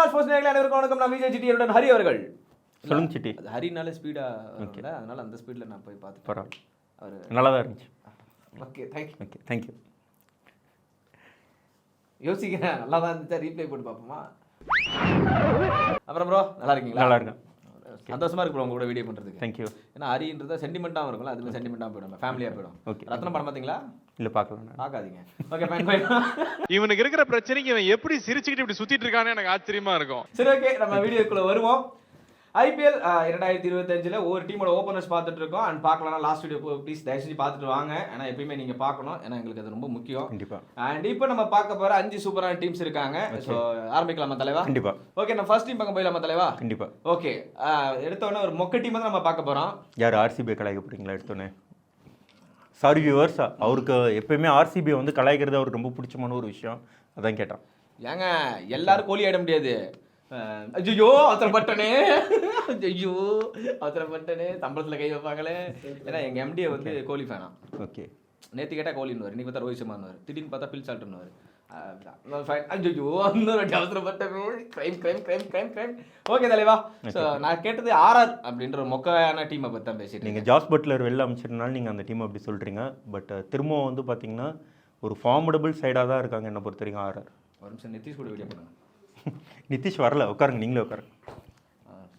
All sports நேயர்களே அனைவருக்கும் வணக்கம். நான் விஜய் சிட்டியுடன் ஹரி அவர்கள். சொல்லுங்க சிட்டி. அது ஹரினால ஸ்பீடா இருக்கும்ல, அதனால அந்த ஸ்பீடில் நான் போய் பார்த்துட்டு பரவாயில்ல, அவர் நல்லா தான் இருந்துச்சு. Okay thank you. Okay thank you. யோசிக்கிறேன், நல்லா தான் இருந்துச்சா, ரீப்ளே போட்டு பார்ப்போமா. அப்புறம் ப்ரோ நல்லா இருக்கீங்களா? நல்லா இருக்கேன், சந்தோஷமா இருக்கு ப்ரோ உங்க கூட வீடியோ பண்றதுக்கு. தேங்க்யூ. ஏன்னா ஹரின்றத சென்டிமெண்ட்டாகவும் இருக்கும்ல, அதுல சென்டிமெண்ட்டாக போயிடும், ஃபேமிலியாக போயிடும். ஓகே. ரத்னம் படம் பார்த்தீங்களா? இல்லை பார்க்கலாம். பார்க்காதீங்க. Okay fine fine. இவனுக்கு இருக்கிற பிரச்சனைக்கு இவன் எப்படி சிரிச்சுக்கிட்டு இப்படி சுத்திட்டு இருக்கானே எனக்கு ஆச்சரியமா இருக்கும். சரி ஓகே, நம்ம வீடியோக்குள்ள வருவோம். ஐபிஎல் 2025 ஒவ்வொரு டீமோட ஓப்பனர்ஸ் பார்த்துட்டு இருக்கோம். அண்ட் பார்க்கலாம், லாஸ்ட் வீடியோ ப்ளீஸ் தயவு செஞ்சு பார்த்துட்டு வாங்க. ஏன்னா எப்பயுமே நீங்கள் பார்க்கணும், ஏன்னா எங்களுக்கு அது ரொம்ப முக்கியம். கண்டிப்பாக. அண்ட் இப்போ நம்ம பார்க்க போகிற 5 சூப்பரான டீம்ஸ் இருக்காங்க. ஸோ ஆரம்பிக்கலாமா தலைவா? கண்டிப்பாக. ஓகே, நம்ம ஃபர்ஸ்ட் டீம் பக்கம் போயிடலாமா தலைவா? கண்டிப்பாக. ஓகே, எடுத்தோடனே ஒரு மொக்க டீம் தான் நம்ம பார்க்க போகிறோம். யார் ஆர்சிபியை கலாய்க்க போகிறீங்களா எடுத்தோன்னே? சாரி வியூவர்ஸ், அவருக்கு எப்பயுமே ஆர்சிபியை வந்து கலாய்க்கிறது அவருக்கு ரொம்ப பிடிச்சமான ஒரு விஷயம், அதான் கேட்டான். ஏங்க எல்லாரும் கோலி ஆட முடியாது. ஐயோ அவசரப்பட்டனே, ஐயோ அவசரப்பட்டனே, சம்பளத்தில் கை வைப்பாங்களே. ஏன்னா எங்கள் எம்டியை வந்து கோலி ஃபேனா. ஓகே. நேற்று கேட்டால் கோலின்னு இன்னைக்கு பார்த்தா ரோஹித் சர்மான்னு, திடீர்னு பார்த்தா பில் சால்ட்னு. ஐயோ அந்த அவசரப்பட்டவே, crime crime crime crime crime. Okay தலைவா, ஸோ நான் கேட்டது ஆர்ஆர் அப்படின்ற ஒரு மொக்கையான டீமை பற்றி தான் பேசிட்டு. நீங்கள் ஜாஸ் பட்லர் வெளில அமைச்சிருந்தாலும் நீங்கள் அந்த டீம் அப்படி சொல்கிறீங்க. பட் திரும்பவும் வந்து பார்த்தீங்கன்னா ஒரு ஃபார்மடபுள் சைடாக தான் இருக்காங்க என்னை பொறுத்த வரைக்கும் ஆர்ஆர். ஒரு நிமிஷம் நிதிஷ் கூட வீடியோ பண்ணுங்க. நிதிஷ் வரல, உட்காருங்க, நீங்களே உட்காருங்க.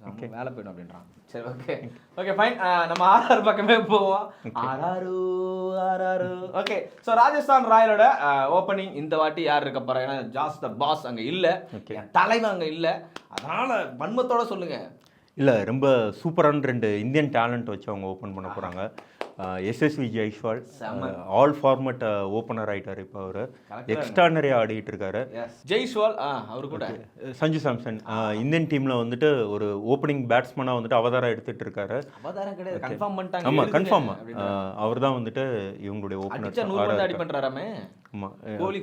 ஓகே வேலை போயிடும் அப்படின்றான். சரி ஓகே ஓகே ஃபைன், நம்ம ஆர்ஆர் பக்கமே போவோம். ஆர்ஆர். ஓகே, ஸோ ராஜஸ்தான் ராயலோட ஓப்பனிங் இந்த வாட்டி யார் இருக்க போறா? ஏன்னா ஜாஸ் த பாஸ் அங்கே இல்லை, தலைவன் அங்கே இல்லை, அதனால வன்மத்தோட சொல்லுங்க. இல்லை, ரொம்ப சூப்பரான 2 இந்தியன் டேலண்ட் வச்சு அவங்க ஓப்பன் பண்ண போகிறாங்க. எஸ்எஸ்வி ஜெய்ஸ்வால் ஆல் ஃபார்மட் ஓப்பனர் ஆகிட்டார். இப்போ அவர் எக்ஸ்ட்ரானரியாக ஆடிட்டு இருக்காரு. ஜெய்ஸ்வால் அவரு கூட சஞ்சு சாம்சன் இந்தியன் டீமில் வந்துட்டு ஒரு ஓப்பனிங் பேட்ஸ்மேனாக வந்துட்டு அவதாரம் எடுத்துட்டு இருக்காரு. அவதாரம் கிடையாது, கன்ஃபார்ம் பண்ணிட்டாங்க. ஆமாம், கன்ஃபார்ம். அவர் தான் வந்துட்டு இவங்களுடைய ஓப்பனர். அடி பண்ணுறாராமே. ஆமாம்,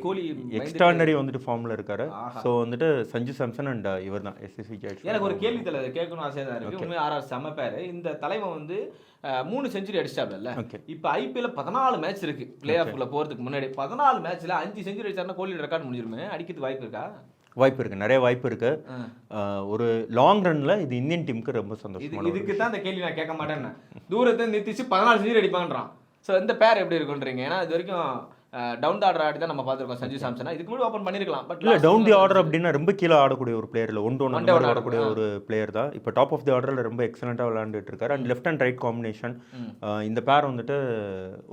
கோலி எக்ஸ்ட்ரானரி வந்துட்டு ஃபார்மில் இருக்காரு. ஸோ வந்துட்டு சஞ்சு சாம்சன் அண்ட் இவர் தான் எஸ்எஸ்வி ஜெய்ஸ்வால். எனக்கு ஒரு கேள்வி தலை கேட்கணும் ஆசையாக தான் இருக்குது. உண்மையாக ஆர்ஆர் செம்ம பேர். இந்த தலைவன் வந்து 3 செஞ்சுரி அடிச்சிட்டாப்ல. இப்போ ஐபிஎல் 14 மேட்ச் இருக்கு, பிளே ஆஃப்ல போறதுக்கு முன்னாடி 14 மேட்ச்ல 5 செஞ்சுரி அடிச்சாருன்னா கோலி ரெக்கார்ட் முடிஞ்சிருமே. அடிக்கிறதுக்கு வாய்ப்பு இருக்கா? வாய்ப்பு இருக்கு, நிறைய வாய்ப்பு இருக்கு. ஒரு லாங் ரன்ல இது இந்தியன் டீமுக்கு ரொம்ப சந்தோஷம். இதுக்கு தான் இந்த கேள்வி நான் கேட்க மாட்டேன்னு. தூரத்தை நிறுத்திச்சு 14 செஞ்சுரி அடிப்பான்றான். ஸோ இந்த பேர் எப்படி இருக்குன்றீங்க? ஏன்னா இது வரைக்கும் டவுன் தி ஆர்டர் ஆடி தான் நம்ம பார்த்துருக்கோம் சஞ்சு சாம்சன். இதுக்கு முன்னாடி ஓப்பன் பண்ணிருக்கலாம். பட் இல்லை, டவுன் தி ஆர்டர் அப்படின்னா ரொம்ப கீழே ஆடக்கூடிய ஒரு பிளேயர் இல்லை, 1-1 ஆடக்கூடிய ஒரு பிளேயர் தான். இப்போ டாப் ஆஃப் தி ஆர்டரில் ரொம்ப எக்ஸலண்ட்டாக விளையாண்டுட்டு இருக்காரு. And left and right combination, இந்த பேர் வந்துட்டு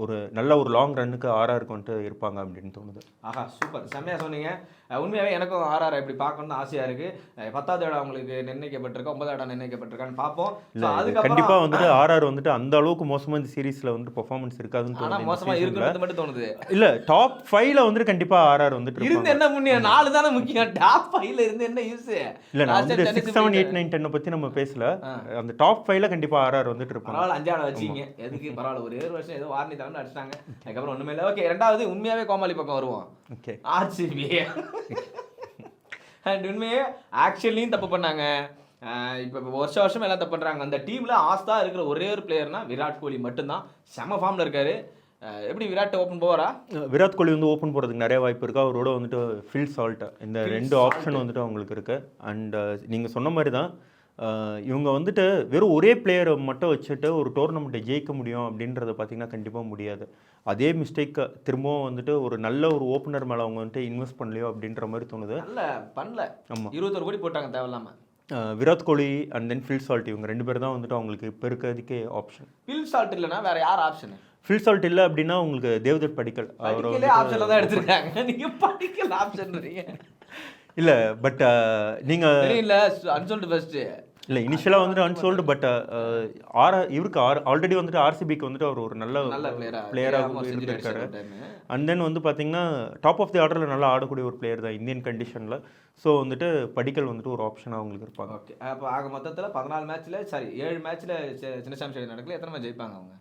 ஒரு நல்ல ஒரு லாங் ரன்னுக்கு ஆர்ஆருக்கு வந்துட்டு இருப்பாங்க அப்படின்னு தோணுது. ஆஹா சூப்பர், செம்மையாக சொன்னீங்க. உண்மையாகவே எனக்கும் ஆர்ஆர் இப்படி பார்க்கணும்னு ஆசையாக இருக்குது. 10வது இடம் அவங்களுக்கு நிர்ணயிக்கப்பட்டிருக்கா, 9வது இடம் நிர்ணயிக்கப்பட்டிருக்கான்னு பார்ப்போம். கண்டிப்பாக வந்துட்டு ஆர்ஆர் வந்துட்டு அந்த அளவுக்கு மோசமாக இந்த சீரீஸில் வந்து பெர்ஃபார்மன்ஸ் இருக்காதுன்னு தோணுது. மோசமாக இருக்குன்னு மட்டும் தோணுது. இல்லை, டாப் 5ல வந்துட்டு கண்டிப்பாக ஆர்ஆர் வந்துட்டு இருந்து என்ன முன்னியம்? 4 தானே முக்கியம். டாப் 5ல இருந்து என்ன யூஸ்? இல்லை, நான் வந்து 6, 7, 8, 9, 10 பற்றி நம்ம பேசல. அந்த டாப் 5ல கண்டிப்பாக ஆர்ஆர் வந்துட்டு இருப்பாங்க. பரவாயில்ல, 5ஆவது வச்சிங்க. எதுக்கு பரவாயில்ல, ஒரே ஒரு வருஷம் ஏதோ வார்னி தவிர அடிச்சிட்டாங்க, அதுக்கப்புறம் ஒன்றுமே இல்லை. ஓகே, 2வது உண்மையாகவே கோமாளி பக்கம் வருவோம். Okay, RCB. அண்ட் உண்மையே ஆக்சுவலியும் தப்பு பண்ணாங்க. இப்போ வருஷம் எல்லாம் தப்பு பண்ணுறாங்க. அந்த டீமில் ஆஸ்தா இருக்கிற ஒரே ஒரு பிளேயர்னா விராட் கோலி மட்டும்தான். செம ஃபார்மில் இருக்காரு. எப்படி விராட் ஓப்பன் போவாரா? விராட் கோலி வந்து ஓப்பன் போகிறதுக்கு நிறைய வாய்ப்பு இருக்குது. அவரோட வந்துட்டு ஃபில் சால்ட், இந்த 2 ஆப்ஷன் வந்துட்டு அவங்களுக்கு இருக்குது. அண்ட் நீங்கள் சொன்ன மாதிரி தான் இவங்க வந்துட்டு வெறும் ஒரே பிளேயரை மட்டும் வச்சுட்டு ஒரு டோர்னமெண்ட்டை ஜெயிக்க முடியும் அப்படின்றத பார்த்தீங்கன்னா கண்டிப்பாக முடியாது. அதே மிஸ்டேக்கை திரும்பவும் வந்துட்டு ஒரு நல்ல ஒரு ஓப்பனர் மேலே அவங்க வந்துட்டு இன்வெஸ்ட் பண்ணலையோ அப்படின்ற மாதிரி தோணுது. நல்ல பண்ணல. ஆமாம், 21 கோடி போட்டாங்க தேவையில்லாமல். Virat Kohli and then Phil Salt, இவங்க 2 பேர் தான் வந்துட்டு அவங்களுக்கு இப்போ இருக்கிறதுக்கே ஆப்ஷன். ஃபில் சால்ட் இல்லைனா வேற யார் ஆப்ஷன்? ஃபில் சால்ட் இல்லை அப்படின்னா உங்களுக்கு தேவதத் படிக்கல் அவரோட ஆப்ஷன்ல தான் எடுத்துருக்காங்க. நீங்கள் படிக்கல் ஆப்ஷன்றீங்க. இல்லை, பட் நீங்கள் இல்லை அன்சோல்டு ஃபர்ஸ்ட்டு இல்லை, இனிஷியலாக வந்துட்டு அன்சோல்டு. பட் இவருக்கு ஆல்ரெடி வந்துட்டு ஆர்சிபிக்கு வந்துட்டு அவர் ஒரு நல்ல பிளேயராக இருந்திருக்காரு. அண்ட் தென் வந்து பார்த்தீங்கன்னா டாப் ஆஃப் தி ஆர்டரில் நல்லா ஆடக்கூடிய ஒரு பிளேயர் தான் இந்தியன் கண்டிஷனில். ஸோ வந்துட்டு படிக்கல் வந்துட்டு ஒரு ஆப்ஷனாக அவங்களுக்கு இருப்பாங்க. ஓகே, அப்போ ஆக மொத்தத்தில் 14 மேட்ச்சில் 7 மேட்ச்சில் சின்னசாமி ஸ்டேடியம் நடக்கல. எத்தனை மேட்ச் ஜெயிப்பாங்க அவங்க?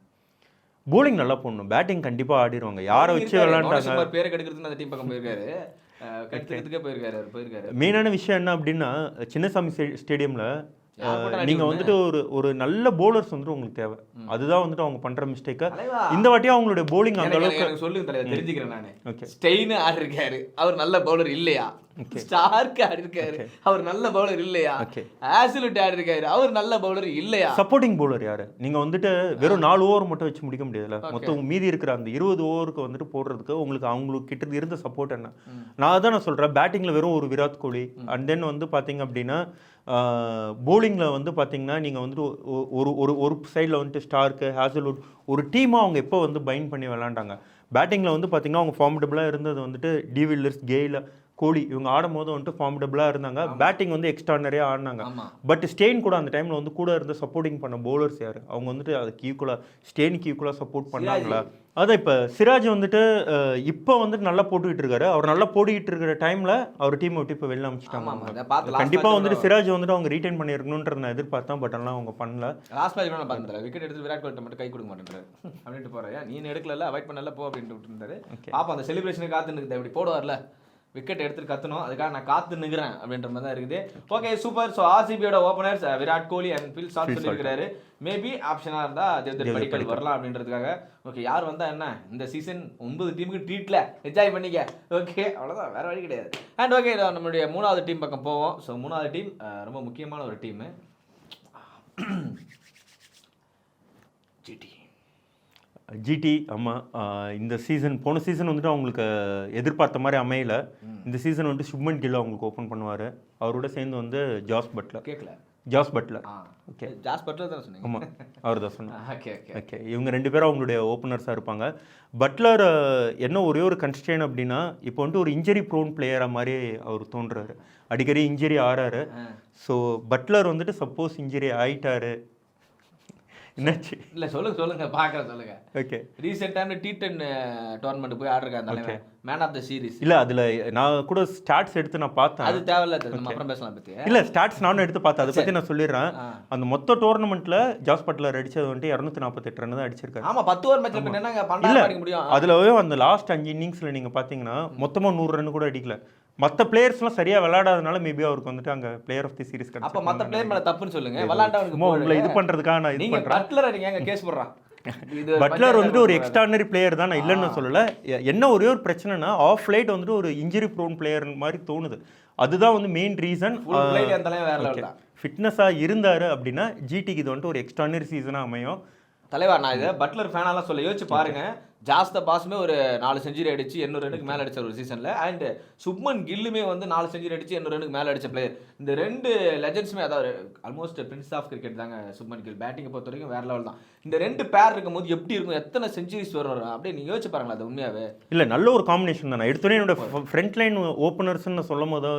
போலிங் நல்லா போடணும், பேட்டிங் கண்டிப்பாக ஆடிடுவாங்க. யாரை வச்சு விளையாண்டாங்க, பேரை கெடுக்கிறதுன்னு அந்த டீம் பக்கம் போயிருக்காரு, கெடுக்கிறதுக்கே போயிருக்காரு. மெயினான விஷயம் என்ன அப்படின்னா சின்னசாமி ஸ்டேடியமில் நீங்கள் வந்துட்டு ஒரு நல்ல போலர்ஸ் வந்துட்டு உங்களுக்கு தேவை. அதுதான் வந்துட்டு அவங்க பண்ணுற மிஸ்டேக்கை. இந்த வாட்டியும் அவங்களுடைய போலிங் அந்த அளவுக்கு சொல்லுங்க தலைவர், தெரிஞ்சுக்கிறேன் நான். ஓகே, ஸ்டெயின் ஆடிருக்காரு, அவர் நல்ல பவுலர் இல்லையா? ஸ்டார்க் ஆடி இருக்காரு, அவர் நல்ல பவுலர் இல்லையா? ஆசிலுட் ஆடி இருக்காரு, அவர் நல்ல பவுலர் இல்லையா? சப்போர்ட்டிங் பவுலர் யாரு? நீங்க வந்துட்டு வெறும் 4 ஓவர் மட்டும் வச்சு முடிக்க முடியாதுல்ல. மொத்தம் மீதி இருக்கிற அந்த 20 ஓவருக்கு வந்துட்டு போடுறதுக்கு அவங்களுக்கு கிட்ட இருந்த சப்போர்ட் என்ன? நான் சொல்றேன், பேட்டிங்ல வெறும் ஒரு விராட் கோலி, அண்ட் தென் வந்து பாத்தீங்க அப்படின்னா போலிங்கில் வந்து பார்த்தீங்கன்னா நீங்கள் வந்துட்டு ஒரு சைடில் வந்துட்டு ஸ்டார்க்கு, ஹேசல்வுட், ஒரு டீமாக அவங்க எப்போ வந்து பைண்ட் பண்ணி விளாண்டாங்க. பேட்டிங்கில் வந்து பார்த்தீங்கன்னா அவங்க ஃபார்மடபுளாக இருந்தது வந்துட்டு டிவில்லர்ஸ், கெயில், கோலி இவங்க ஆடும் போது வந்துட்டு ஃபார்மடபுளாக இருந்தாங்க. பேட்டிங் வந்து எக்ஸ்ட்ரானரியாக ஆடினாங்க. பட் ஸ்டெயின் கூட அந்த டைமில் வந்து கூட இருந்து சப்போர்ட்டிங் பண்ண பவுலர்ஸ் யார்? அவங்க வந்துட்டு அதுக்கு ஈக்குவலாக, ஸ்டெயினுக்கு ஈக்குவலாக சப்போர்ட் பண்ணாங்களா? அதான் இப்போ சிராஜ் வந்துட்டு இப்போ வந்துட்டு நல்லா போட்டுக்கிட்டு இருக்காரு. அவர் நல்லா போட்டுக்கிட்டு இருக்கிற டைமில் அவர் டீமை விட்டு இப்போ வெளில அமைச்சிட்டாங்க. கண்டிப்பாக வந்துட்டு சிராஜ் வந்துட்டு அவங்க ரீட்டைன் பண்ணியிருக்கணுன்றது நான் எதிர்பார்த்தேன். பட் ஆனால் அவங்க பண்ணல. லாஸ்ட் மேட்ச் நான் பார்த்தேன், விக்கெட் எடுத்து விராட் கோலி மட்டும் கை கொடுக்க மாட்டேன்றாரு அப்படின்ட்டு போகிறேன். நீ எடுக்கல, அவாய்ட் பண்ணல போ அப்படின்ட்டு விட்டுருந்தாரு. பாப்பா அந்த செலிப்ரேஷனுக்கு காத்துன்னு இப்படி போடுவார்ல, விக்கெட் எடுத்துட்டு கத்தணும், அதுக்காக நான் காத்து நிற்கிறேன் அப்படின்ற மாதிரி தான் இருக்குது. Okay super. ஸோ ஆர்சிபியோட openers Virat Kohli and Phil Salt சொல்லியிருக்கிறாரு. மேபி ஆப்ஷனாக இருந்தால் தேவ்தத் படிக்கல் வரலாம் அப்படின்றதுக்காக. ஓகே, யார் வந்தால் என்ன, இந்த சீசன் 9 டீமுக்கு ட்ரீட்டில் என்ஜாய் பண்ணிக்க. ஓகே, அவ்வளோதான், வேறு வழி கிடையாது. அண்ட் ஓகே, நம்மளுடைய 3வது டீம் பக்கம் போவோம். ஸோ 3வது டீம் ரொம்ப முக்கியமான ஒரு டீமு, ஜிடி. ஆமாம், இந்த சீசன் போன சீசன் வந்துட்டு அவங்களுக்கு எதிர்பார்த்த மாதிரி அமையல. இந்த சீசன் வந்துட்டு சுப்மன் கில் அவங்களுக்கு ஓப்பன் பண்ணுவார். அவரோட சேர்ந்து வந்து Jos Buttler. Okay, Jos Buttler தான் சொன்னீங்க. ஆமாம், அவர் தான் சொன்னார். ஓகே, இவங்க 2 பேரும் அவங்களுடைய ஓப்பனர்ஸாக இருப்பாங்க. பட்லர் என்ன ஒரே ஒரு கன்ஸ்ட்ரெயின் அப்படின்னா, இப்போ வந்துட்டு ஒரு இன்ஜரி ப்ரோன் பிளேயராக மாதிரி அவர் தோன்றுறாரு. அடிக்கடி இன்ஜரி ஆறாரு. ஸோ பட்லர் வந்துட்டு சப்போஸ் இன்ஜரி ஆயிட்டாரு, என்னாச்சு? இல்லை சொல்லுங்க பார்க்குறேன், சொல்லுங்க. ஓகே, ரீசெண்டான T10 டோர்னமெண்ட் போய் ஆடுறாங்க, மேன் ஆஃப் த சீரிஸ். இல்லை, அதில் நான் கூட ஸ்டாட்ஸ் எடுத்து நான் பார்த்தேன். அது தேவையில்ல, நம்ம அப்புறம் பேசலாம் பற்றி. இல்லை, ஸ்டாட்ஸ் நானும் எடுத்து பார்த்தேன், அதை பற்றி நான் சொல்லிடுறேன். அந்த மொத்த டோர்னமெண்ட்டில் ஜாஸ் பட்லர் அடிச்சது வந்துட்டு 248 ரன் தான் அடிச்சிருக்காரு. ஆமாம், 10 ஓவர் மேட்ச் என்னங்க 12 அடிக்க முடியும். அதில் அந்த லாஸ்ட் 5 இன்னிங்ஸில் நீங்கள் பார்த்தீங்கன்னா மொத்தமாக 100 ரன் கூட அடிக்கல. மற்ற பிளேயர்ஸ்லாம் சரியா விளையாடாதனால மேபி அவருக்கு வந்துட்டு அங்க பிளேயர் ஆஃப் தி சீரிஸ் கிடைச்சு. அப்ப மற்ற பிளேயர் மேல தப்புன்னு சொல்லுங்க, விளையாண்டவனுக்கு உங்களை இது பண்றதுக்காக நான் இது பண்றேன். பட்லர் அடிங்க கேஸ் போடுறான். பட்லர் வந்துட்டு ஒரு எக்ஸ்ட்ரானரி பிளேயர் தான், நான் இல்லைன்னு சொல்லல. என்ன ஒரே ஒரு பிரச்சனைனா ஆஃப் லைட் வந்துட்டு ஒரு இன்ஜுரி ப்ரோன் பிளேயர் மாதிரி தோணுது. அதுதான் வந்து மெயின் ரீசன். ஃபிட்னஸாக இருந்தாரு அப்படின்னா ஜிடிக்கு இது வந்துட்டு ஒரு எக்ஸ்ட்ரானரி சீசனாக அமையும். தலைவா, நான் இதை பட்லர் ஃபேனாலாம் சொல்ல யோசிச்சு பாருங்க. ஜாஸ்த பாஸுமே ஒரு 4 செஞ்சுரி அடிச்சு 800 ரனுக்கு மேலே அடிச்ச ஒரு சீசனில். அண்ட் சுப்மன் கில்லுமே வந்து 4 செஞ்சுரி அடிச்சு 800 ரனுக்கு மேலே அடிச்ச பிளேயர். இந்த 2 லெஜண்ட்ஸுமே, அதாவது ஆல்மோஸ்ட் பிரின்ஸ் ஆஃப் கிரிக்கெட் தாங்க சுப்மன் கில். பேட்டிங்கை பொறுத்த வரைக்கும் வேற லெவல் தான். இந்த 2 பேர் இருக்கும்போது எப்படி இருக்கும், எத்தனை செஞ்சுரிஸ் வரும் அப்படியே நீங்கள் யோசிச்சு பாருங்களா. அது உண்மையாகவே இல்லை, நல்ல ஒரு காம்பினேஷன் தான். எடுத்தோடனே என்னோட ஃப்ரண்ட் லைன் ஓப்பனர்ஸ்ன்னு சொல்லும் போது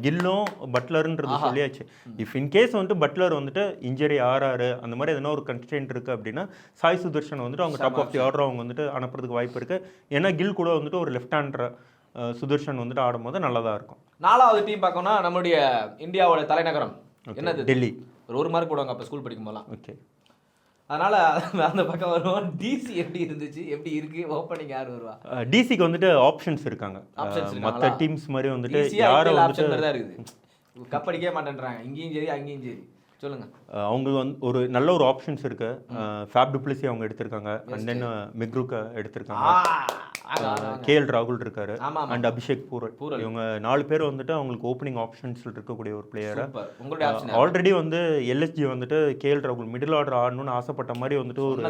கில்லும் பட்லருன்றது சொல்லியாச்சு. இஃப் இன்கேஸ் வந்துட்டு பட்லர் வந்துட்டு இன்ஜரி ஆறாரு, அந்த மாதிரி எதனா ஒரு கன்ஸ்டன்ட் இருக்குது அப்படின்னா சாய் சுதர்ஷன் வந்துட்டு அவங்க டாப் ஆஃப் தி ஆர்டர் அவங்க வந்துட்டு அனுப்புறதுக்கு வாய்ப்பு இருக்குது. ஏன்னா கில் கூட வந்துட்டு ஒரு லெஃப்ட் ஹேண்டர் சுதர்ஷன் வந்துட்டு ஆடும்போது நல்லதாக இருக்கும். 4வது டீம் பார்க்கணும்னா நம்மளுடைய இந்தியாவோட தலைநகரம் என்னது? டெல்லி. ஒரு மார்க் போடுவாங்க அப்போ ஸ்கூல் படிக்கும் போதெல்லாம். ஓகே, அதனால அந்த பக்கம் வருவோம். டிசி எப்படி இருந்துச்சு, எப்படி இருக்கு, ஓப்பனிங் யார் வருவா? டிசிக்கு வந்துட்டு ஆப்ஷன்ஸ் இருக்காங்க. மற்ற டீம்ஸ் மாதிரி வந்துட்டு யாரும் ஆப்ஷன் தான் இருக்குது. கப் அடிக்கவே மாட்டேன்றாங்க, இங்கேயும் சரி அங்கேயும் சரி. சொல்லுங்க. அவங்க வந்து ஒரு நல்ல ஒரு ஆப்ஷன்ஸ் இருக்கு. ஃபேப் டுப்ளசி அவங்க எடுத்திருக்காங்க, அண்ட் தென் மெக்ரூக்க எடுத்திருக்காங்க, கேஎல் ராகுல் இருக்காரு, அண்ட் அபிஷேக் பூரல். இவங்க 4 பேர் வந்துட்டு அவங்களுக்கு ஓப்பனிங் ஆப்ஷன்ஸ் இருக்கக்கூடிய ஒரு பிளேயர். ஆல்ரெடி வந்து எல்எஸ்ஜி வந்துட்டு கேஎல் ராகுல் மிடில் ஆர்டர் ஆடணும்னு ஆசைப்பட்ட மாதிரி வந்துட்டு ஒரு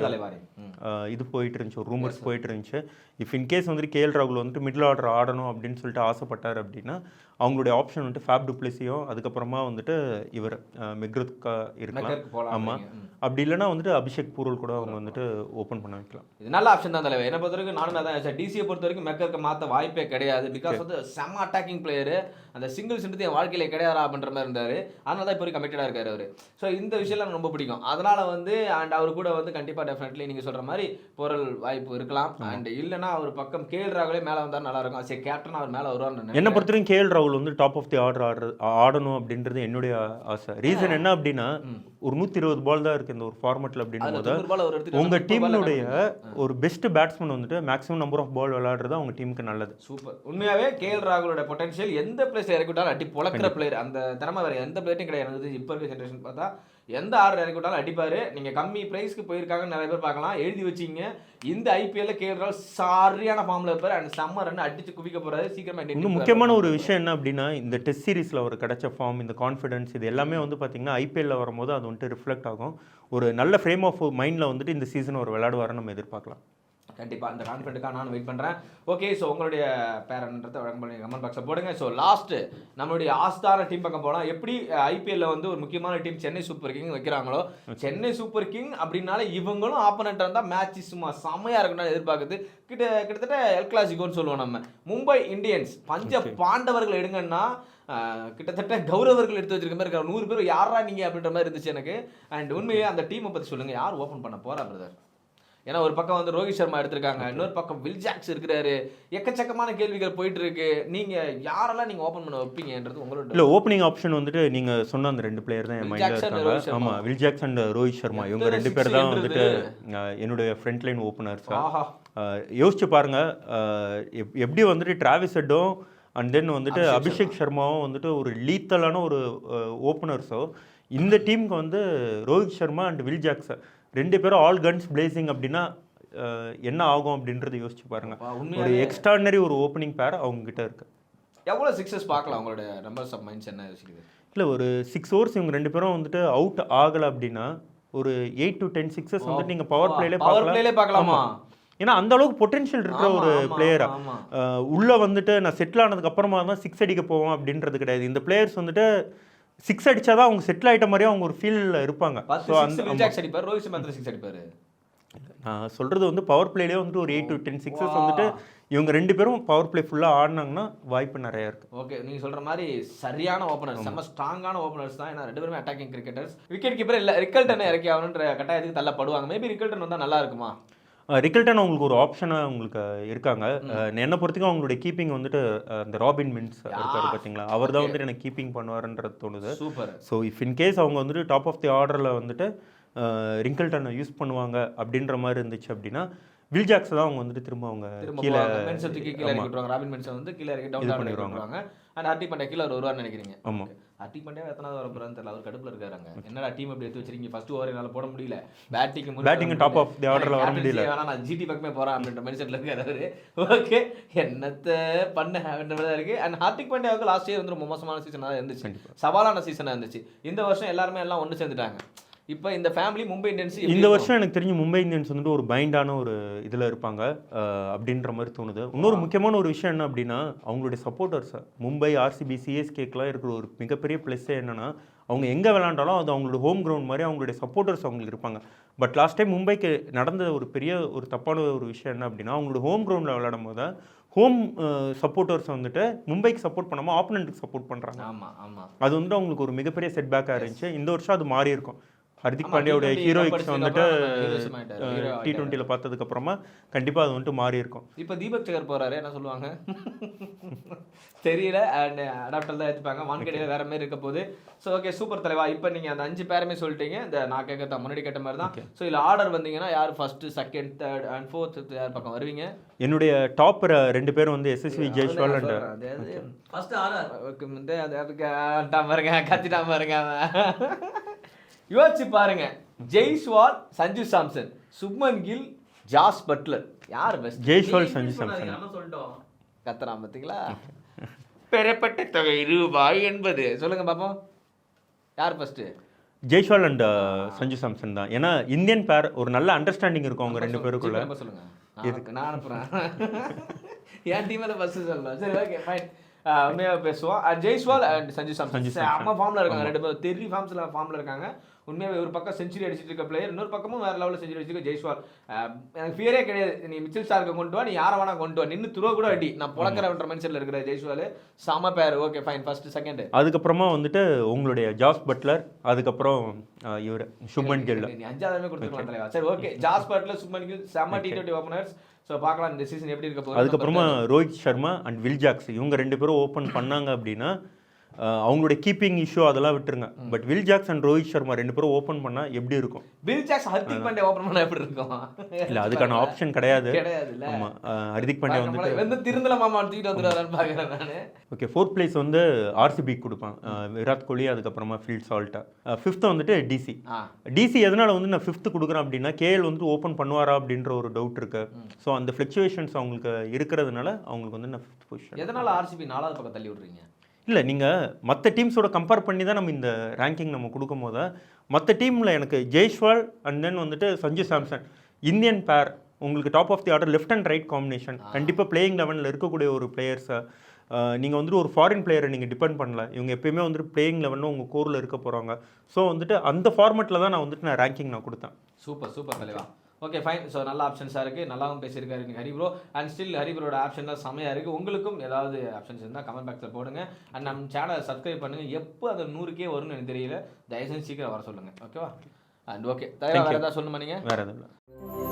இது போயிட்டு இருந்துச்சு, ஒரு ரூமர்ஸ் போயிட்டு இருந்துச்சு. இஃப் இன்கேஸ் வந்துட்டு கேஎல் ராகுல் வந்துட்டு மிடில் ஆர்டர் ஆடணும் அப்படின்னு சொல்லிட்டு ஆசைப்பட்டார் அப்படின்னா அவங்களுடைய ஆப்ஷன் வந்துட்டு ஃபேப் டுப்ளசியும் அதுக்கப்புறமா வந்துட்டு இவர் மெக்ரூக்கா இருக்கலாம். ஆமாம், அப்படி இல்லைன்னா வந்துட்டு அபிஷேக் பூரல் கூட அவங்க வந்துட்டு ஓப்பன் பண்ண வைக்கலாம். இது நல்ல ஆப்ஷன் தான் தலைவர். என்னை பொறுத்த வரைக்கும் நானும் தான். டிசியை பொறுத்த வரைக்கும் மெக்கருக்கு மாற்ற வாய்ப்பே கிடையாது. பிகாஸ் வந்து செம்ம அட்டாக்கிங் பிளேயரு, அந்த சிங்கிள்ஸ்ன்றது என் வாழ்க்கையில கிடையாதா அப்படின்ற மாதிரி இருந்தார். அதனால தான் இப்போ கமிட்டடாக இருக்காரு அவர். ஸோ இந்த விஷயம்லாம் எனக்கு ரொம்ப பிடிக்கும். அதனால வந்து அண்ட் அவர் கூட வந்து கண்டிப்பாக டெஃபினெட்லி நீங்கள் சொல்கிற மாதிரி போரல் வாய்ப்பு இருக்கலாம். அண்ட் இல்லைன்னா அவர் பக்கம் கேஎல் ராகுலே மேலே வந்தால் நல்லா இருக்கும். சரி, கேப்டன் அவர் மேலே வருவார்னு என்னை பொறுத்த வரைக்கும் கேஎல் ராகுல் வந்து டாப் ஆஃப் தி ஆர்டர் ஆடணும் அப்படின்றது என்னுடைய ஆசை. ரீசன் என்ன அப்படின்னா, ஒரு 120 பால் தான் இருக்கு இந்த ஒரு ஃபார்மேட்ல. அப்படின்னும் போது உங்க டீமுடைய ஒரு பெஸ்ட் பேட்ஸ்மேன் வந்துட்டு மேக்ஸிமம் நம்பர் ஆஃப் பால் விளையாடுறது அவங்க டீமுக்கு நல்லது. சூப்பர். உண்மையாவே கேஎல் ராகுலோட பொட்டன்ஷியல் எந்த பிளேஸ்ல இறக்கி விட்டாலும் அடி பொளக்கிற பிளேயர். அந்த திறமை வேற எந்த பிளேயரும் கிடையாது. இப்போ இருக்க ஜென்ரேஷன் பார்த்தா எந்த ஆர்டர் இறக்கி விட்டாலும் அடிப்பாரு. நீங்க கம்மி பிரைஸ்க்கு போயிருக்காங்கன்னு நிறைய பேர் பார்க்கலாம். எழுதி வச்சிங்க, இந்த ஐபிஎல்ல கேஎல் ராகுல் சரியான ஃபார்ம்ல இருப்பாரு. அண்ட் சம்மர் ரன் அடிச்சு குவிக்க போறாரு சீக்கிரமா. இன்னும் முக்கியமான ஒரு விஷயம் என்ன அப்படின்னா, இந்த டெஸ்ட் சீரிஸ்ல அவர் கிடைச்ச ஃபார்ம், இந்த கான்ஃபிடன்ஸ், இது எல்லாமே வந்து பார்த்தீங்கன்னா ஐபிஎல்ல வரும்போது அது வந்துட்டு ரிஃப்ளெக்ட் ஆகும். ஒரு நல்ல ஃப்ரேம் ஆஃப் மைண்டில் வந்துட்டு இந்த சீசன் ஒரு விளையாடுவாருன்னு நம்ம எதிர்பார்க்கலாம். கண்டிப்பாக அந்த கான்ஃபிடென்ட்டுக்காக நான் வெயிட் பண்ணுறேன். ஓகே, ஸோ உங்களுடைய பேரன்றதை வழக்கம் பண்ணி கமெண்ட் பாக்ஸில் போடுங்க. ஸோ லாஸ்ட்டு நம்மளுடைய ஆஸ்தான டீம் பக்கம் போகலாம். எப்படி ஐபிஎல்ல வந்து ஒரு முக்கியமான டீம் சென்னை சூப்பர் கிங் வைக்கிறாங்களோ, சென்னை சூப்பர் கிங் அப்படின்னாலே இவங்களும் ஆப்போனண்ட்டாக இருந்தால் மேட்ச் சும்மா செம்மையாக இருக்குன்னு எதிர்பார்க்குது. கிட்டத்தட்ட எல் கிளாசிக்கோன்னு சொல்லுவோம் நம்ம. மும்பை இந்தியன்ஸ் பஞ்ச பாண்டவர்கள் எடுங்கன்னா கிட்டத்தட்ட கௌரவர்கள் எடுத்து வச்சிருக்க மாதிரி இருக்காங்க. 100 பேர் யாரா நீங்கள் அப்படின்ற மாதிரி இருந்துச்சு எனக்கு. அண்ட் உண்மையே அந்த டீமை பற்றி சொல்லுங்கள், யார் ஓப்பன் பண்ண போகிறா பிரதர்? ஏன்னா ஒரு பக்கம் வந்து ரோஹித் சர்மா எடுத்திருக்காங்க, இன்னொரு பக்கம் வில் ஜாக்ஸ் இருக்கிறாரு. எக்கச்சக்கமான கேள்விகள் போயிட்டு இருக்கு. நீங்க யாரெல்லாம் நீங்க ஓபன் பண்ண வைப்பீங்கன்றது உங்களோட. இல்ல, ஓப்பனிங் ஆப்ஷன் வந்துட்டு நீங்க சொன்ன அந்த 2 பிளேயர் தான் என் மைண்ட்ல இருக்காங்க. ஆமா, Will Jacks and Rohit Sharma, இவங்க 2 பேர் தான் வந்துட்டு என்னுடைய ஃப்ரண்ட் லைன் ஓப்பனர்ஸ். யோசிச்சு பாருங்க, எப்படி வந்துட்டு டிராவிஸ் ஹெட்டும் அண்ட் தென் வந்துட்டு அபிஷேக் சர்மாவும் வந்துட்டு ஒரு லீத்தலான ஒரு ஓப்பனர்ஸோ, இந்த டீமுக்கு வந்து Rohit Sharma and Will Jacks 2 பேரும் ஆல் கன்ஸ் பிளேசிங் அப்படின்னா என்ன ஆகும் அப்படின்றத யோசிச்சு பாருங்க. ஒரு எக்ஸ்ட்ரானரி ஒரு ஓப்பனிங் பேர் அவங்க கிட்ட இருக்கு. எவ்வளோ சிக்ஸஸ் பார்க்கலாம் அவங்களோட நம்பர்ஸ் ஆஃப் மைண்ட்ஸ் என்ன யோசிக்குது? இல்லை, ஒரு 6 ஓவர்ஸ் இவங்க 2 பேரும் வந்துட்டு அவுட் ஆகலை அப்படின்னா ஒரு 8 to 10 சிக்ஸஸ் வந்துட்டு நீங்கள் பவர் பிளேலே பார்க்கலாமா? ஏன்னா அந்த அளவுக்கு பொட்டென்ஷியல் இருக்கிற ஒரு பிளேயரா. உள்ள வந்துட்டு நான் செட்டில் ஆனதுக்கு அப்புறமா தான் 6 அடிக்க போவோம் அப்படின்றது கிடையாது. இந்த பிளேயர்ஸ் வந்துட்டு 6 அடிச்சாதான் அவங்க செட்டில் ஆயிட்ட மாதிரியே அவங்க ஒரு ஃபீல்ல இருப்பாங்க. நான் சொல்றது வந்து பவர் பிளேலேயே வந்துட்டு ஒரு 8 to 10 சிக்ஸஸ் வந்துட்டு இவங்க 2 பேரும் பவர் பிளே ஃபுல்லா ஆடினாங்கன்னா வாய்ப்பு நிறைய இருக்கு. ஓகே, நீங்க சொல்ற மாதிரி சரியான ஓப்பனர்ஸ், செம்ம ஸ்ட்ராங்கான ஓப்பனர்ஸ் தான். ஏன்னா 2 பேருமே அட்டாக்கிங் கிரிக்கெட்டர்ஸ். விக்கெட் கீப்பர் இல்ல, ரிக்கல்டனை இறக்கி ஆகணுன்ற கட்டாயத்துக்கு தள்ளப்படுவாங்க. மேபி ரிக்கல்டன் வந்தா நல்லா இருக்குமா? ரிக்கல்டன் அவங்களுக்கு ஒரு ஆப்ஷனாக உங்களுக்கு இருக்காங்க. என்னை பொறுத்துக்கும் அவங்களுடைய கீப்பிங் வந்துட்டு அந்த ராபின் மின்ஸ் இருக்காரு பார்த்தீங்களா, அவர் தான் வந்துட்டு எனக்கு கீப்பிங் பண்ணுவாருன்றது தோணுது. சூப்பர். ஸோ இஃப் இன்கேஸ் அவங்க வந்துட்டு டாப் ஆஃப் தி ஆர்டரில் வந்துட்டு ரிங்கல்டனை யூஸ் பண்ணுவாங்க அப்படின்ற மாதிரி இருந்துச்சு அப்படின்னா, வில் ஜாக்ஸ் தான் அவங்க வந்துட்டு திரும்ப அவங்க கீழே இறக்கிடுவாங்க. ராபின் மென்ஸை வந்து கீழே இறக்கி டவுன் பண்ணிடுவாங்க. அண்ட் ஹார்திக் பாண்டியா கீழே வருவார்னு நினைக்கிறீங்க? ஆமாம். ஹார்திக் பாண்டியா எத்தனாவது வர போறான்னு தெரியல, அவர் கடுப்புல இருக்காங்க. என்னடா டீம் எப்படி எடுத்து வச்சிருக்கீங்க, ஃபர்ஸ்ட் ஓவர் என்னால போட முடியல, பேட்டிங் டாப் ஆஃப் தி ஆர்டர்ல வர முடியல, வேணா நான் ஜிடி பக்கமே போறேன் அப்படின்ற மைண்ட் செட்ல இருக்காரு. ஓகே, என்னத்த பண்ண அப்படின்றதா இருக்கு. அண்ட் ஹார்திக் பாண்டியாவுக்கு லாஸ்ட் இயர் வந்து ரொம்ப மோசமான சீசனாக இருந்துச்சு, சவாலான சீசனாக இருந்துச்சு. இந்த வருஷம் எல்லாருமே எல்லாம் ஒன்று சேர்ந்துட்டாங்க. இப்போ இந்த ஃபேமிலி மும்பை இந்தியன்ஸ் இந்த வருஷம் எனக்கு தெரிஞ்சு மும்பை இந்தியன்ஸ் வந்துட்டு ஒரு பைண்டான ஒரு இதில் இருப்பாங்க அப்படின்ற மாதிரி தோணுது. இன்னொரு முக்கியமான ஒரு விஷயம் என்ன அப்படின்னா, அவங்களுடைய சப்போர்ட்டர்ஸ் மும்பை, ஆர்சிபி, சிஎஸ்கேக்கெலாம் இருக்கிற ஒரு மிகப்பெரிய ப்ளஸ்ஸே என்னென்னா, அவங்க எங்கே விளாண்டாலும் அது அவங்களோட ஹோம் கிரவுண்ட் மாதிரி அவங்களுடைய சப்போர்ட்டர்ஸ் அவங்களுக்கு இருப்பாங்க. பட் லாஸ்ட் டைம் மும்பைக்கு நடந்த ஒரு பெரிய ஒரு தப்பான ஒரு விஷயம் என்ன அப்படின்னா, அவங்களோட ஹோம் கிரவுண்டில் விளையாடும் போது ஹோம் சப்போர்ட்டர்ஸ் வந்துட்டு மும்பைக்கு சப்போர்ட் பண்ணாமல் ஆப்போனண்ட்டுக்கு சப்போர்ட் பண்ணுறாங்க. அது வந்துட்டு அவங்களுக்கு ஒரு மிகப்பெரிய செட்பேக்காக இருந்துச்சு. இந்த வருஷம் அது மாறி இருக்கும். ஹர்திக் பாண்டியாவோட ஹீரோயிக்ஸ் வந்துட்டு T20ல பார்த்ததுக்கு அப்புறமா கண்டிப்பா அது வந்துட்டு மாறி இருக்கும். இப்போ தீபக் சகர் போறாரு, என்ன சொல்லுவாங்க தெரியல. அண்ட் அடாப்டர் தான் எடுத்துப்பாங்க, வான்கடையில் வேற மாதிரி இருக்க போகுது. ஸோ ஓகே, சூப்பர் தலைவா. இப்போ நீங்கள் அந்த 5 பேருமே சொல்லிட்டீங்க. இந்த நான் கேட்கறத முன்னாடி கேட்ட மாதிரி தான். ஸோ இதில் ஆர்டர் வந்தீங்கன்னா யார் first, second, third and fourth யார் பக்கம் வருவீங்க? என்னுடைய டாப் 2 பேரும் வந்து Yashasvi Jaiswal and first order வந்து அதுக்கு பாருங்க, கத்திட்டா பாருங்க. யோசிச்சு பாருங்க, ஜெய்ஸ்வால், சஞ்சு சாம்சன், சுப்மன் கில், ஜாஸ் பட்லர், யார் பெஸ்ட்? ஜெய்ஸ்வால், சஞ்சு சாம்சன். நம்ம சொல்லிட்டோம், கத்தலாம் பார்த்தீங்களா? பெறப்பட்ட தொகை ₹80. சொல்லுங்க பாப்போம், யார் ஃபர்ஸ்ட்? ஜெய்ஸ்வால் அண்ட் சஞ்சு சாம்சன் தான். ஏன்னா இந்தியன் பேர் ஒரு நல்ல அண்டர்ஸ்டாண்டிங் இருக்கும் அவங்க 2 பேருக்குள்ள. சொல்லுங்க, நான் அனுப்புறேன். என் டீமில் ஃபர்ஸ்ட் சொல்லலாம். சரி, ஓகே, ஃபைன். உண்மையாக பேசுவோம். ஜெய்ஸ்வால் அண்ட் சஞ்சு சாம்சன் செம்ம ஃபார்மில் இருக்காங்க. 2 பேரும் தெரி ஃபார்மில் இருக்காங்க. உண்மையாக ஒரு பக்கம் செஞ்சுரி அடிச்சிட்டு இருக்க பிளேயர், இன்னொரு பக்கமும் வேறு லெவலில் செஞ்சுரி அடிச்சிருக்க ஜெய்ஸ்வால். எனக்கு ஃபியரே கிடையாது. நீ மிச்சில் ஸ்டார்க்கை கொண்டு வா, நீ யாரை வேணா கொண்டு வா, நின்று துருவ கூட அடி, நான் புழக்கிறன்ற மைண்ட் செட்டில் இருக்கிற ஜெய்ஸ்வால் செம பேர். Okay, fine. First, second. அதுக்கப்புறமா வந்துட்டு உங்களுடைய ஜாஸ் பட்லர், அதுக்கப்புறம் இவர் சுப்மன் கில். நீ 5ஆவதுமே கொடுத்துருக்கலாம் தலைவா. சரி, okay. Jos Buttler, Shubman Gill செம்ம T20 ஓப்பனர்ஸ். ஸோ பார்க்கலாம் இந்த சீசன் எப்படி இருக்க போகுது. அதுக்கப்புறமா Rohit Sharma and Will Jacks, இவங்க 2 பேரும் ஓப்பன் பண்ணாங்க அப்படின்னா அவங்களுடைய கீப்பிங் இஷ்யூ அதெல்லாம் விட்டுருங்க. But Will Jacks and Rohit Sharma 2 பேரும் ஓப்பன் பண்ணால் எப்படி இருக்கும்? Will Jacks Hardik Pandya open பண்ணா எப்படி இருக்கும்? இல்லை, அதுக்கான ஆப்ஷன் கிடையாது. கிடையாதுல்ல. ஆமாம், ஹர்திக் பாண்டியா வந்துட்டு திருந்தல மாமா தூக்கிட்டு வந்துடுவாரான்னு பார்க்குறேன் நான். ஓகே, 4th பிளேஸ் வந்து ஆர்சிபி கொடுப்பான், விராட் கோலி, அதுக்கப்புறமா ஃபீல்ட் சால்ட்டா. 5th வந்துட்டு டிசி. டிசி எதனால் வந்து நான் 5th கொடுக்குறேன் அப்படின்னா, கேஎல் வந்து ஓப்பன் பண்ணுவாரா அப்படின்ற ஒரு டவுட் இருக்கு. ஸோ அந்த ஃப்ளக்சுவேஷன்ஸ் அவங்களுக்கு இருக்கிறதுனால அவங்களுக்கு வந்து நான் 5th பொசிஷன். எதனால் ஆர்சிபி 4வது பக்கம் தள்ளி விட்றீங்க? இல்லை, நீங்கள் மற்ற டீம்ஸோட கம்பேர் பண்ணி தான் நம்ம இந்த ரேங்கிங் நம்ம கொடுக்கும் போது, மற்ற டீமில் எனக்கு ஜெய்ஸ்வால் அண்ட் தென் வந்துட்டு சஞ்சு சாம்சன், இந்தியன் பேர், உங்களுக்கு top of the order left and right combination, கண்டிப்பாக பிளேயிங் லெவனில் இருக்கக்கூடிய ஒரு பிளேயர்ஸை நீங்கள் வந்துட்டு ஒரு ஃபாரின் பிளேயரை நீங்கள் டிபெண்ட் பண்ணல. இவங்க எப்பயுமே வந்துட்டு பிளேயிங் லெவலில் உங்கள் கோரில் இருக்க போகிறாங்க. ஸோ வந்துட்டு அந்த ஃபார்மெட்டில் தான் நான் ரேங்கிங் நான் கொடுத்தேன். சூப்பர் தலைவா. Okay fine. ஸோ நல்ல ஆப்ஷன்ஸாக இருக்குது, நல்லாவும் பேசியிருக்காரு இன்னைக்கு Hari bro. And still Hari ப்ரோட ஆப்ஷன்லாம் செமையாக இருக்குது. உங்களுக்கும் ஏதாவது ஆப்ஷன்ஸ் இருந்தால் கமெண்ட் பாக்ஸில் போடுங்க. அண்ட் நம்ம சேனலை சப்ஸ்கிரைப் பண்ணுங்கள். எப்போ அந்த 100K வரும்னு எனக்கு தெரியல, தயவுசெய்து சீக்கிரம் வர சொல்லுங்கள். ஓகேவா? அண்ட் ஓகே தலைவா, வேறு ஏதாவது சொல்லணுமா நீங்கள்? வேறு எதுவும் இல்லை.